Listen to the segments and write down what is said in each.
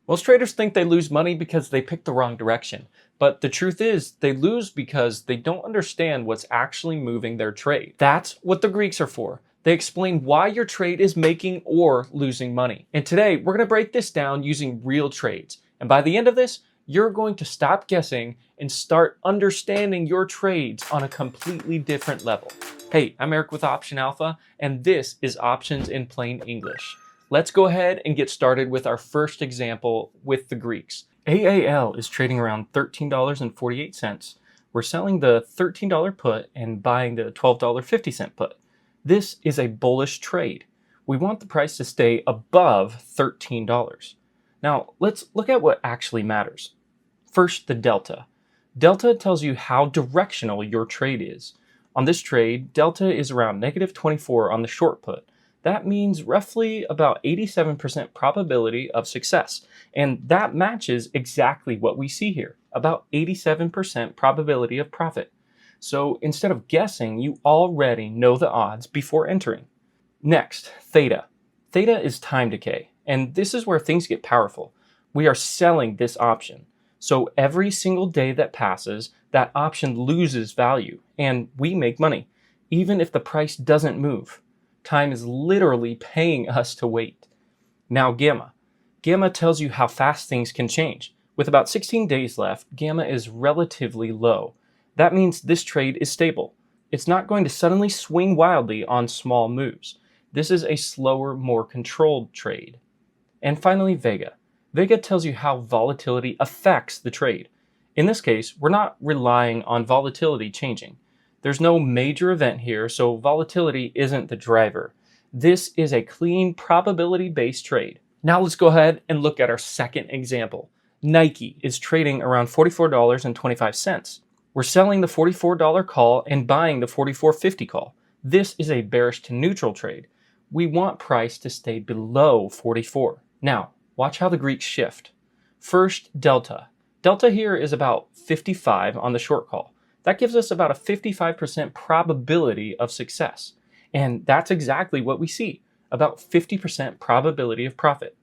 Most traders think they lose money because they pick the wrong direction, but the truth is they lose because they don't understand what's actually moving their trade. That's what the Greeks are for. They explain why your trade is making or losing money. And today we're going to break this down using real trades. And by the end of this, you're going to stop guessing and start understanding your trades on a completely different level. Hey, I'm Eric with Option Alpha, and this is Options in Plain English. Let's go ahead and get started with our first example with the Greeks. AAL is trading around $13.48. We're selling the $13 put and buying the $12.50 put. This is a bullish trade. We want the price to stay above $13. Now, let's look at what actually matters. First, the delta. Delta tells you how directional your trade is. On this trade, delta is around -24 on the short put. That means roughly about 87% probability of success. And that matches exactly what we see here, about 87% probability of profit. So instead of guessing, you already know the odds before entering. Next, theta. Theta is time decay, and this is where things get powerful. We are selling this option. So every single day that passes, that option loses value, and we make money, even if the price doesn't move. Time is literally paying us to wait. Now gamma. Gamma tells you how fast things can change. With about 16 days left, gamma is relatively low. That means this trade is stable. It's not going to suddenly swing wildly on small moves. This is a slower, more controlled trade. And finally, Vega. Vega tells you how volatility affects the trade. In this case, we're not relying on volatility changing. There's no major event here, so volatility isn't the driver. This is a clean probability-based trade. Now let's go ahead and look at our second example. Nike is trading around $44.25. We're selling the $44 call and buying the $44.50 call. This is a bearish to neutral trade. We want price to stay below 44. Now, watch how the Greeks shift. First, delta. Delta here is about 55 on the short call. That gives us about a 55% probability of success. And that's exactly what we see, about 50% probability of profit.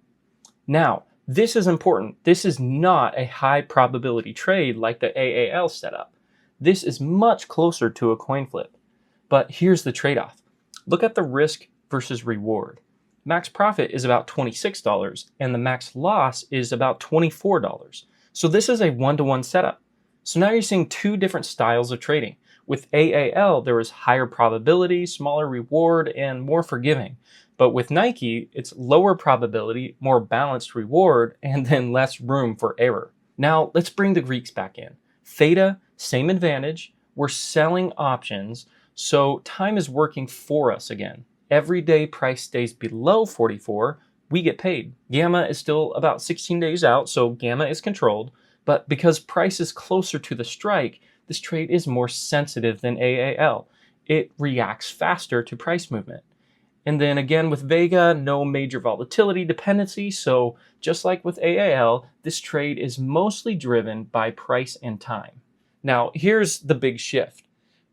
Now, this is important. This is not a high probability trade like the AAL setup. This is much closer to a coin flip. But here's the trade-off. Look at the risk versus reward. Max profit is about $26 and the max loss is about $24. So this is a one-to-one setup. So now you're seeing two different styles of trading. With AAL, there was higher probability, smaller reward, and more forgiving. But with Nike, it's lower probability, more balanced reward, and then less room for error. Now let's bring the Greeks back in. Theta, same advantage. We're selling options, so time is working for us again. Every day price stays below 44, we get paid. Gamma is still about 16 days out, so gamma is controlled. But because price is closer to the strike, this trade is more sensitive than AAL. It reacts faster to price movement. And then again with Vega, no major volatility dependency, so just like with AAL, this trade is mostly driven by price and time. Now here's the big shift.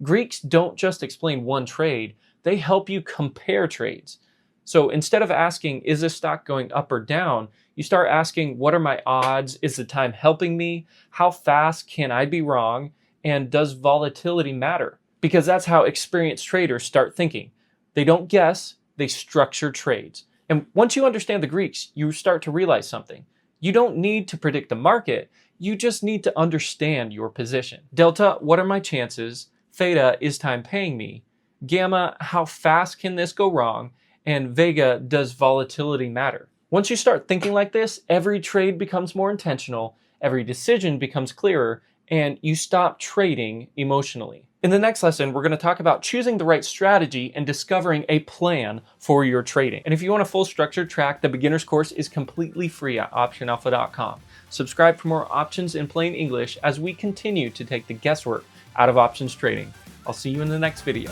Greeks don't just explain one trade, they help you compare trades. So instead of asking, is this stock going up or down? You start asking, what are my odds? Is the time helping me? How fast can I be wrong? And does volatility matter? Because that's how experienced traders start thinking. They don't guess, they structure trades. And once you understand the Greeks, you start to realize something. You don't need to predict the market, you just need to understand your position. Delta, what are my chances? Theta, is time paying me? Gamma, how fast can this go wrong? And Vega, does volatility matter? Once you start thinking like this, every trade becomes more intentional, every decision becomes clearer, and you stop trading emotionally. In the next lesson, we're going to talk about choosing the right strategy and discovering a plan for your trading. And if you want a full structured track, the beginner's course is completely free at optionalpha.com. Subscribe for more options in plain English as we continue to take the guesswork out of options trading. I'll see you in the next video.